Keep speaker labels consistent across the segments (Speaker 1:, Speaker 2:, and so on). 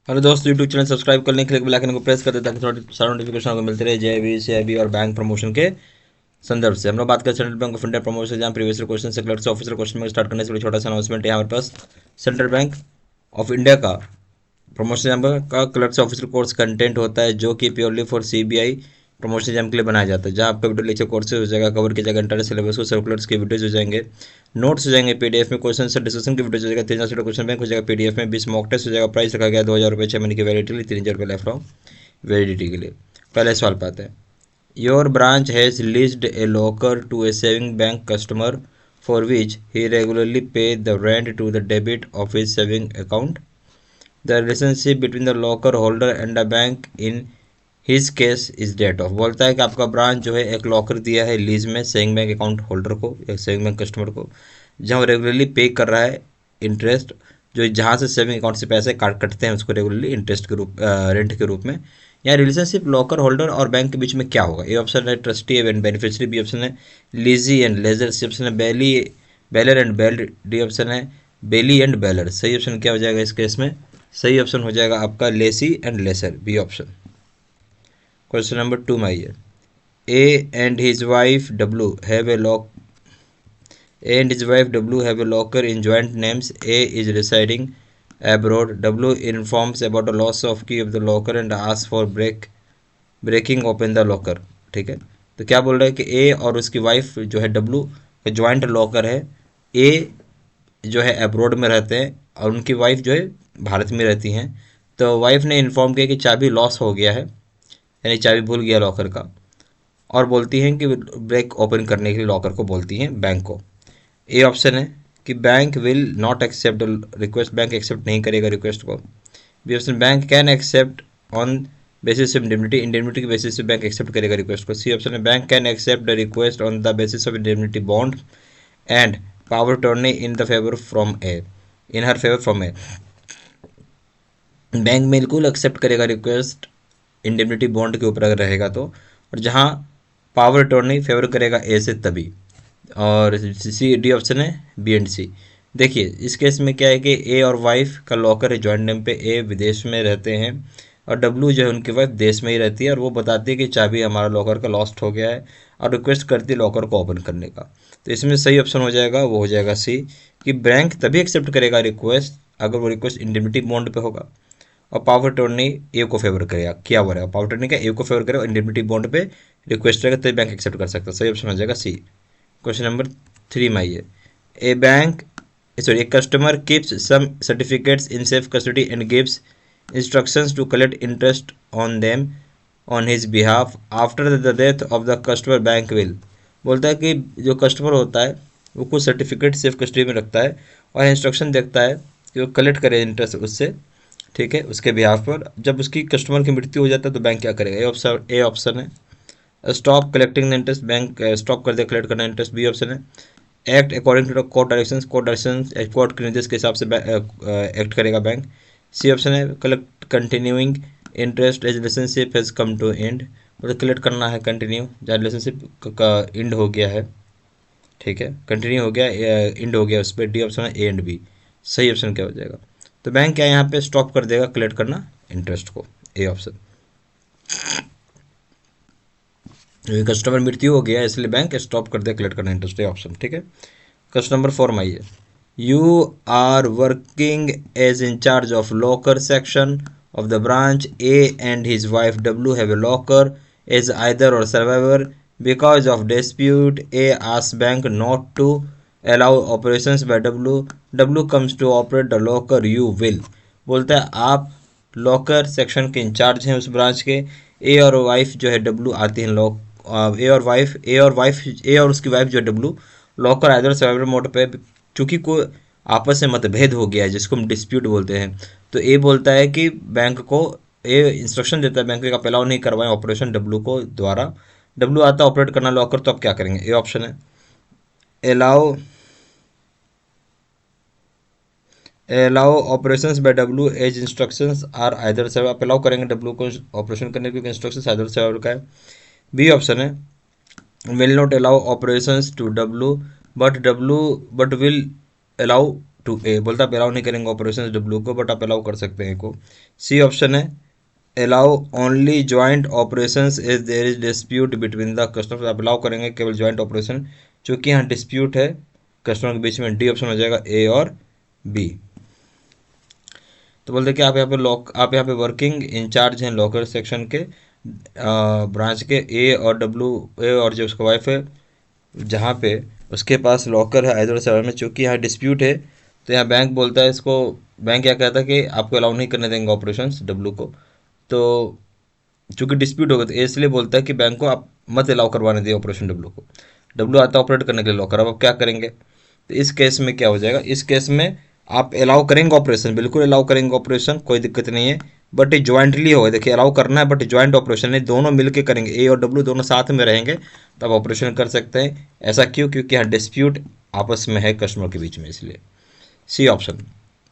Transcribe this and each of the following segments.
Speaker 1: Hello दोस्त, YouTube channel subscribe करने के लिए बेल आइकन को प्रेस कर दे ताकि सारे नोटिफिकेशन आपको मिलते रहे जेबी सीआईबी और बैंक प्रमोशन के संदर्भ से। हम लोग बात करें central Bank of India promotion, जहाँ प्रीवियस क्वेश्चन से क्लर्क से ऑफिसर क्वेश्चन में स्टार्ट करने से पहले छोटा सा अनाउंसमेंट है। हमारे पास सेंट्रल बैंक ऑफ इंडिया का प्रमोशन एग्जाम का क्लर्क से ऑफिसर कोर्स कंटेंट होता है, जो कि purely for CBI promotion exam के लिए बनाया जाता है, जहाँ आपका वीडियो लेक्चर कोर्सेज हो जाएगा, कवर किया जाएगा इंटर सिलेबस को, सर्कुलर्स के वीडियोज हो जाएंगे, नोट्स हो जाएंगे पीडीएफ में, क्वेश्चन से डिस्कशन की वीडियो हो जाएगा, 3,000 क्वेश्चन बैंक हो जाएगा पीडीएफ में, 20 मॉक टेस्ट हो जाएगा। प्राइस रखा गया 2,000 रुपये 6 महीने की वैलिडिटी के लिए, 3,000 रुपये लाइफ लॉन्ग वैलिडिटी के लिए। पहले सवाल पे आते हैं। Your branch has leased a locker to a saving bank customer for which he regularly pay the rent to the debit of his saving account. The relationship between the locker holder and the bank in his case is that of. बोलता है कि आपका branch जो है एक locker दिया है lease में सेविंग बैंक अकाउंट होल्डर को या सेविंग बैंक कस्टमर को, जहाँ वो रेगुलरली पे कर रहा है इंटरेस्ट, जो जहाँ से सेविंग अकाउंट से पैसे कटते हैं उसको रेगुलरली इंटरेस्ट के रूप रेंट के रूप में। यहाँ रिलेशनशिप लॉकर होल्डर और बैंक के बीच में क्या होगा? ए ऑप्शन है trustee and beneficiary, B option है lessee and lessor, C option है bailor and bailed, D option है बेली एंड बेलर। सही ऑप्शन क्या हो जाएगा इस केस में? सही ऑप्शन हो जाएगा आपका lessee and lessor, B option. Question number 2 में आइए। A and his wife W have a lock A and his wife W have a locker in joint names. A is residing abroad. W informs about the loss of key of the locker and asks for breaking open the locker. ठीक है, तो क्या बोल रहा है कि ए और उसकी वाइफ जो है W का ज्वाइंट लॉकर है। ए जो है अब्रोड में रहते हैं और उनकी वाइफ जो है भारत में रहती हैं। तो वाइफ ने इन्फॉर्म किया कि चाबी लॉस हो गया है, यानी चाबी भूल गया लॉकर का, और बोलती हैं कि ब्रेक ओपन करने के लिए लॉकर को बोलती हैं बैंक को। ए ऑप्शन है कि bank will not accept request, bank accept नहीं करेगा रिक्वेस्ट को। B option bank can accept on basis of indemnity, indemnity के बेसिस पे बैंक एक्सेप्ट करेगा रिक्वेस्ट को। सी ऑप्शन है bank can accept the request on the basis of indemnity bond and power attorney in the favour from A, in her favour from A. Bank बिल्कुल accept करेगा request indemnity bond के ऊपर अगर रहेगा तो, और जहाँ पावर टर्नी फेवर करेगा ए से तभी। और सी डी ऑप्शन है बी एंड सी। देखिए इस केस में क्या है कि ए और वाइफ का लॉकर है जॉइंट नेम पे, ए विदेश में रहते हैं और डब्लू जो है उनकी वाइफ देश में ही रहती है, और वो बताती है कि चाबी हमारा लॉकर का लॉस्ट हो गया है और रिक्वेस्ट करती है लॉकर को ओपन करने का। तो इसमें सही ऑप्शन हो जाएगा, वो हो जाएगा सी, कि बैंक तभी एक्सेप्ट करेगा रिक्वेस्ट अगर वो रिक्वेस्ट इंडेमनिटी बॉन्ड पे होगा और पावर टर्नी ए को फेवर करेगा, क्या बोलेगा पावर टर्नी का ए को फेवर करेगा, इंडेमनिटी बॉन्ड पे रिक्वेस्ट रहेगा तभी बैंक एक्सेप्ट कर सकता है। सही ऑप्शन हो जाएगा सी। क्वेश्चन नंबर 3 में आइए। A customer keeps some certificates in safe custody and gives instructions to collect interest on them on his behalf after the death of the customer bank will. बोलता है कि जो कस्टमर होता है वो कुछ सर्टिफिकेट सेफ कस्टडी में रखता है और इंस्ट्रक्शन देखता है कि वो कलेक्ट करे इंटरेस्ट उससे, ठीक है, उसके बिहाफ पर। जब उसकी कस्टमर की मृत्यु हो जाता है तो बैंक क्या करेगा? ए ऑप्शन है stop collecting the interest, bank stop कर दे कलेक्ट करना इंटरेस्ट। बी ऑप्शन है act according to the court directions, court के निर्देश के हिसाब से एक्ट करेगा बैंक। सी ऑप्शन है collect continuing interest as relationship has come to end, मतलब कलेक्ट करना है कंटिन्यू जहाँ रिलेशनशिप का एंड हो गया है, ठीक है, कंटिन्यू हो गया एंड हो गया उस पर। डी ऑप्शन है ए एंड बी। सही ऑप्शन क्या हो जाएगा? तो बैंक क्या यहाँ पे स्टॉप कर देगा कलेक्ट करना इंटरेस्ट को, ए ऑप्शन। कस्टमर मृत्यु हो गया इसलिए बैंक स्टॉप कर दे कलेक्ट करना इंटरेस्ट, ऑप्शन, ठीक है। क्वेश्चन नंबर 4 में आइए। You are working as in charge of locker section of the branch A and his wife W have a locker as either or survivor because of dispute A ask bank not to allow operations by W, W comes to operate the locker you will. बोलता है आप locker section के in charge हैं उस branch के, ए और wife जो है डब्ल्यू आती हैं लॉक, ए और उसकी वाइफ जो W locker either survivor mode पे, चूंकि कोई आपस में मतभेद हो गया है जिसको हम डिस्प्यूट बोलते हैं, तो ए बोलता है कि बैंक को, ए इंस्ट्रक्शन देता है बैंक को आप अलाउ नहीं करवाएं ऑपरेशन डब्लू को द्वारा। डब्लू आता है ऑपरेट करना लॉकर, तो आप क्या करेंगे? ए ऑप्शन है allow operations by W as instructions are either survivor, आप अलाउ करेंगे डब्लू को ऑपरेशन करने के इंस्ट्रक्शन आइदर सर्वाइवर का है। बी ऑप्शन है will not allow operations to W but will allow to A, बोलता है अलाउ नहीं करेंगे ऑपरेशन डब्ल्यू को, बट आप अलाउ कर सकते हैं को। सी ऑप्शन है allow only joint operations is there is dispute between the customer, आप अलाउ करेंगे केवल ज्वाइंट ऑपरेशन चूंकि यहाँ डिस्प्यूट है कस्टमर के बीच में। डी ऑप्शन हो जाएगा ए और बी। तो बोलते कि आप यहाँ पे वर्किंग इंचार्ज हैं लॉकर सेक्शन के ब्रांच के। ए और डब्ल्यू, ए और जो उसका वाइफ है जहाँ पे उसके पास लॉकर है हैदराबाद शहर में, चूँकि यहाँ डिस्प्यूट है तो यहाँ बैंक बोलता है इसको, बैंक क्या कहता है कि आपको अलाउ नहीं करने देंगे ऑपरेशंस डब्ल्यू को। तो चूँकि डिस्प्यूट होगा तो इसलिए बोलता है कि बैंक को आप मत अलाउ करवाने दिए ऑपरेशन डब्ल्यू को। डब्ल्यू आता है ऑपरेट करने के लिए लॉकर, अब आप क्या करेंगे? तो इस केस में क्या हो जाएगा, इस केस में आप अलाउ करेंगे ऑपरेशन, बिल्कुल अलाउ करेंगे ऑपरेशन, कोई दिक्कत नहीं है, बट ये ज्वाइंटली होगा। देखिए अलाउ करना है बट ज्वाइंट ऑपरेशन है, दोनों मिलके करेंगे, ए और डब्ल्यू दोनों साथ में रहेंगे तब ऑपरेशन कर सकते हैं। ऐसा क्यों? क्योंकि यहाँ डिस्प्यूट आपस में है कस्टमर के बीच में, इसलिए। सी ऑप्शन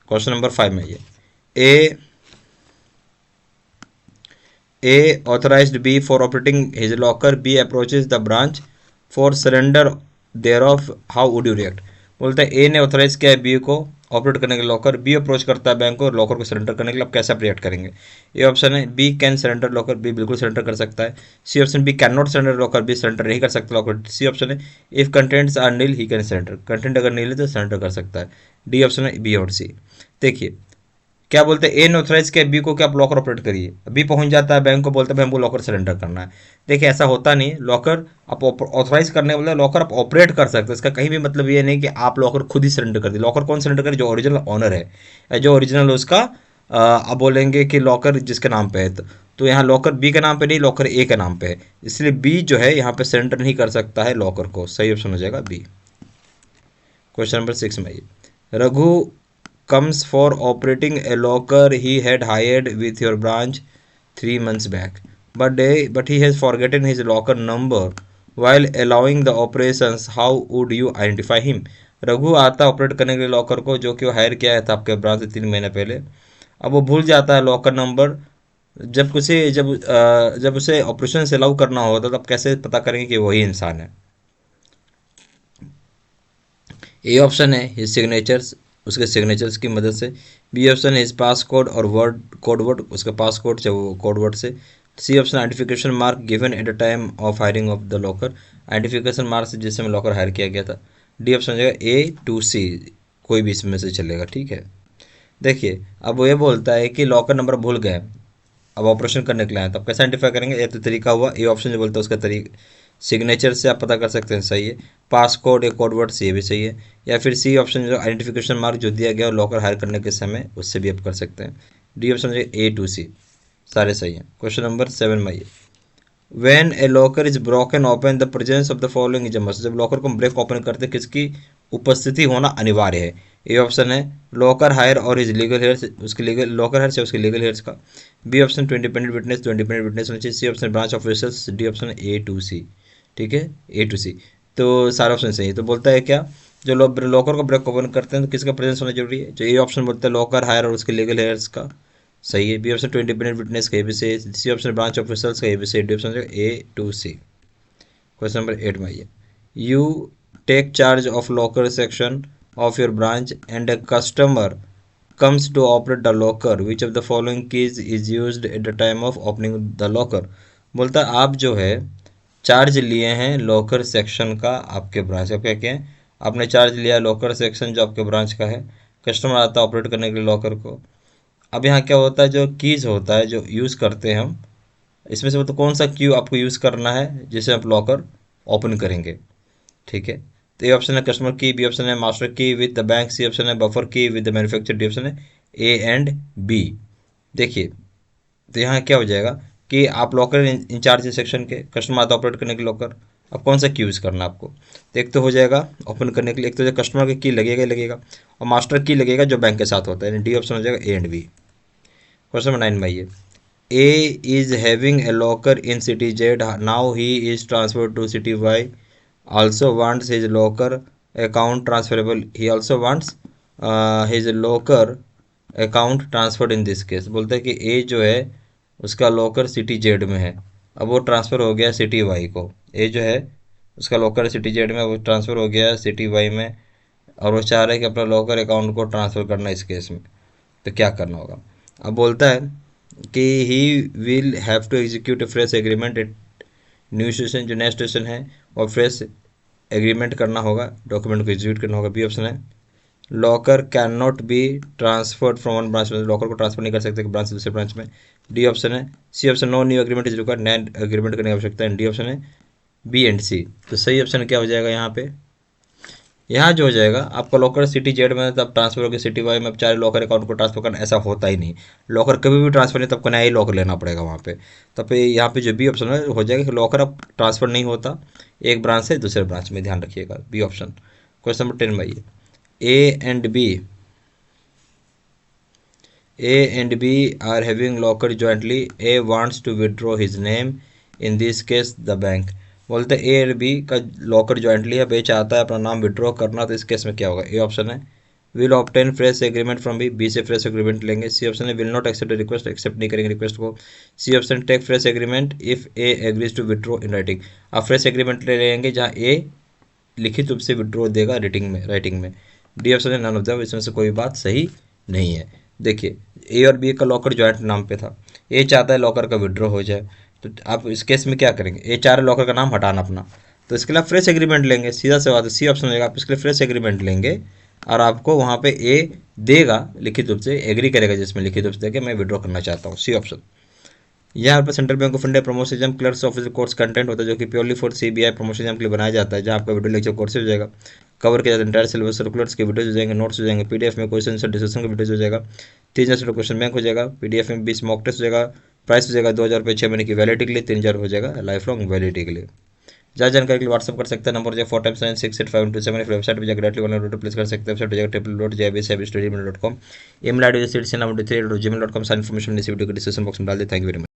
Speaker 1: क्वेश्चन नंबर 5 में ये A authorized B for operating his locker. B approaches the branch for surrender thereof. How would you react? बोलता है ए ने ऑथराइज किया है बी को ऑपरेट करने के लिए लॉकर, बी अप्रोच करता है बैंक को लॉकर को सरेंडर करने के लिए, आप कैसे रिएक्ट करेंगे? ए ऑप्शन है B can surrender locker, B बिल्कुल सरेंडर कर सकता है। C option B can not surrender locker, B surrender नहीं कर सकता लॉकर। सी ऑप्शन है if contents are nil he can surrender, content अगर नील है तो सरेंडर कर सकता है। डी ऑप्शन है बी और सी। देखिए क्या बोलते हैं, ए ने ऑथराइज किया बी को कि आप लॉकर ऑपरेट करिए, बी पहुंच जाता है बैंक को, बोलता है भाई हमको लॉकर सरेंडर करना है। देखिए ऐसा होता नहीं, लॉकर आप ऑथराइज करने वाले लॉकर आप ऑपरेट कर सकते हैं, इसका कहीं भी मतलब ये नहीं कि आप लॉकर खुद ही सरेंडर कर दिए। लॉकर कौन सरेंडर करे? जो ओरिजिनल ऑनर है या जो ओरिजिनल उसका आप बोलेंगे कि लॉकर जिसके नाम पे है, तो यहाँ लॉकर बी के नाम पे नहीं, लॉकर ए के नाम पे है, इसलिए बी जो है यहाँ पे सरेंडर नहीं कर सकता है लॉकर को। सही ऑप्शन हो जाएगा बी। क्वेश्चन नंबर 6 में Raghu comes for operating a locker he had hired with your branch 3 months back, but he has forgotten his locker number while allowing the operations. How would you identify him? Raghu आता operate करने के लिए locker को जो कि वो higher किया था आपके ब्रांच से 3 महीने पहले। अब वो भूल जाता है लॉकर नंबर, जब उसे ऑपरेशन से अलाउ करना होता तब कैसे पता करेंगे कि वही इंसान है? ए ऑप्शन है हिज सिग्नेचर्स, उसके सिग्नेचर्स की मदद से। बी ऑप्शन है हिज पास कोड और कोड वर्ड, उसका पास कोड चाहे वो कोड वर्ड से। C option identification mark given at the time of hiring of the locker, identification mark से जिससे लॉकर हायर किया गया था। डी ऑप्शन हो जाएगा ए टू सी, कोई भी इसमें से चलेगा। ठीक है, देखिए अब वो ये बोलता है कि लॉकर नंबर भूल गए, अब ऑपरेशन करने के लिए आए, तब कैसे आइडेंटिफाई करेंगे? ये तो तरीका हुआ। ए ऑप्शन जो बोलता है उसका तरीका सिग्नेचर से आप पता कर सकते हैं, सही है। पास कोड या कोड वर्ड से ये भी सही है। या फिर सी ऑप्शन जो आइडेंटिफिकेशन मार्क जो दिया गया लॉकर हायर करने के समय, उससे भी आप कर सकते हैं। डी ऑप्शन जो ए टू सी सारे सही हैं। क्वेश्चन नंबर 7 में आइए when a locker is broken open the presence of the following is must, जब लॉकर को ब्रेक ओपन करते हैं किसकी उपस्थिति होना अनिवार्य है? ए ऑप्शन है locker hirer or his legal heirs, उसके लीगल लॉकर हायर से उसके लीगल हेयर्स का। B option two independent witness, तो इंडिपेंडेंट विटनेस होना चाहिए। C option branch officers. D option A to C. ठीक है, ए टू सी, तो सारे ऑप्शन सही है। तो बोलता है क्या, जो लॉकर को ब्रेक ओपन करते हैं तो किसका प्रेजेंस होना जरूरी है? जो ए ऑप्शन बोलता है लॉकर हायर और उसके लीगल हेयर्स का, सही है। B option two independent witness का, ए भी सही। सी ऑप्शन ब्रांच ऑफिसर्स का, ए भी सही। D option A to C. Question number 8 में आइए you take charge of locker section of your branch and a customer comes to operate the locker, which of the following keys is used at the time of opening the locker? बोलता है आप जो है charge लिए हैं locker section का, आपके branch का, क्या क्या है आपने चार्ज लिया लॉकर सेक्शन जो आपके ब्रांच का है, कस्टमर आता है ऑपरेट करने के लिए लॉकर को। अब यहाँ क्या होता है, जो कीज होता है जो यूज़ करते हैं हम, इसमें से तो कौन सा क्यू आपको यूज़ करना है जिसे आप लॉकर ओपन करेंगे? ठीक है, तो ए ऑप्शन है कस्टमर की, बी ऑप्शन है master key with the bank, C option है buffer key with the manufacture, D option है ए एंड बी। देखिए तो यहाँ क्या हो जाएगा कि आप लॉकर इंचार्ज सेक्शन के, कस्टमर आता ऑपरेट करने के लॉकर, अब कौन सा की यूज़ करना है आपको? तो एक तो हो जाएगा ओपन करने के लिए, एक तो कस्टमर की लगेगा ही लगेगा, और मास्टर की लगेगा जो बैंक के साथ होता है। डी ऑप्शन हो जाएगा A and B. Question number 9 में आइए A is having a locker in city Z, now he is transferred to city Y, also wants his locker account transferable, he also wants his locker account transferred in this case। बोलते हैं कि ए जो है उसका locker city Z में है, अब वो ट्रांसफ़र हो गया सिटी वाई को। ए जो है उसका लॉकर सिटी जेड में, वो ट्रांसफ़र हो गया सिटी वाई में, और वो चाह रहा है कि अपना लॉकर अकाउंट को ट्रांसफ़र करना इस केस में, तो क्या करना होगा। अब बोलता है कि he will have to execute a fresh agreement at new station, जो नया स्टेशन है, और फ्रेश एग्रीमेंट करना होगा, डॉक्यूमेंट को एग्जीक्यूट करना होगा। बी ऑप्शन है locker can not be transferred from one branch में, लॉकर को ट्रांसफर नहीं कर सकते ब्रांच से दूसरे ब्रांच में। डी ऑप्शन है C option no new agreement is required, नया एग्रीमेंट करने की आवश्यकता है। डी ऑप्शन है बी एंड सी। तो सही ऑप्शन क्या हो जाएगा यहाँ पे, यहाँ जो हो जाएगा आपका लॉकर सिटी जेड में तब ट्रांसफर होकर सिटी वाई में, अब चाहे लॉकर अकाउंट को ट्रांसफर करना, ऐसा होता ही नहीं। लॉकर कभी भी ट्रांसफर नहीं, तब को नया ही लॉकर लेना पड़ेगा वहाँ पे। तब पे यहाँ पे जो बी ऑप्शन है हो जाएगा कि लॉकर अब ट्रांसफर नहीं होता एक ब्रांच से दूसरे ब्रांच में, ध्यान रखिएगा बी ऑप्शन। क्वेश्चन नंबर 10 भाई, A and B are having locker jointly. A wants to withdraw his name. In this case the bank। बोलते हैं ए और बी का लॉकर ज्वाइंटली है, बी चाहता है अपना नाम विड्रॉ करना, तो इस केस में क्या होगा। ए ऑप्शन है will obtain fresh agreement from B, B से फ्रेश एग्रीमेंट लेंगे। सी ऑप्शन है will not accept request, accept नहीं करेंगे रिक्वेस्ट को। C option take fresh agreement if A agrees to withdraw in writing, आप fresh agreement ले लेंगे जहाँ ए लिखित रूप से विड्रॉ देगा राइटिंग में। डी ऑप्शन है नन ऑफ द, इसमें से कोई बात सही नहीं है। देखिए ए और बी का लॉकर ज्वाइंट नाम पे था, ए चाहता है लॉकर का विड्रॉ हो जाए, तो आप इस केस में क्या करेंगे, ए चाह रहे लॉकर का नाम हटाना अपना, तो इसके लिए आप फ्रेश एग्रीमेंट लेंगे, सीधा सी बात है। सी ऑप्शन लेगा, आप इसके लिए फ्रेश एग्रीमेंट लेंगे और आपको वहाँ पे ए देगा लिखित रूप से, एग्री करेगा जिसमें लिखित रूप से देके मैं विड्रॉ करना चाहता हूँ। C option. यहाँ पर Central Bank of India promotion exam clerks officer course content होता है, जो कि purely for CBI promotion exam के लिए बनाया जाता है, जहाँ आपका वीडियो लेक्चर कोर्स हो जाएगा, कवर किया जाता है, इंटायर सिलेबस सर्कुलर्स के वीडियोज हो जाएंगे, नोट्स हो जाएंगे, पीडीएफ में क्वेश्चन आंसर डिस्कशन का वीडियोज हो जाएगा, 3,000 क्वेश्चन बैंक हो जाएगा, पीडीएफ में 20 मॉक टेस्ट हो जाएगा, प्राइस हो जाएगा 2,000 रुपये 6 महीने की वैलिडिटी के लिए, 3,000 हो जाएगा लाइफ लॉन्ग वैलिडिटी के लिए। ज़्यादा जानकारी के लिए व्हाट्सअप कर सकते हैं, नंबर जो 4x9685227, वेबसाइट पर जाकर डायरेक्टली ऑनलाइन प्लेस कर सकते हैं, वेबसाइट पर जाकर www.jbsabstudy.com, email ID 693@gmail.com, सारी इन्फॉर्मेशन इस वीडियो के डिस्क्रिप्शन बॉक्स में डाल दें। Thank you very much.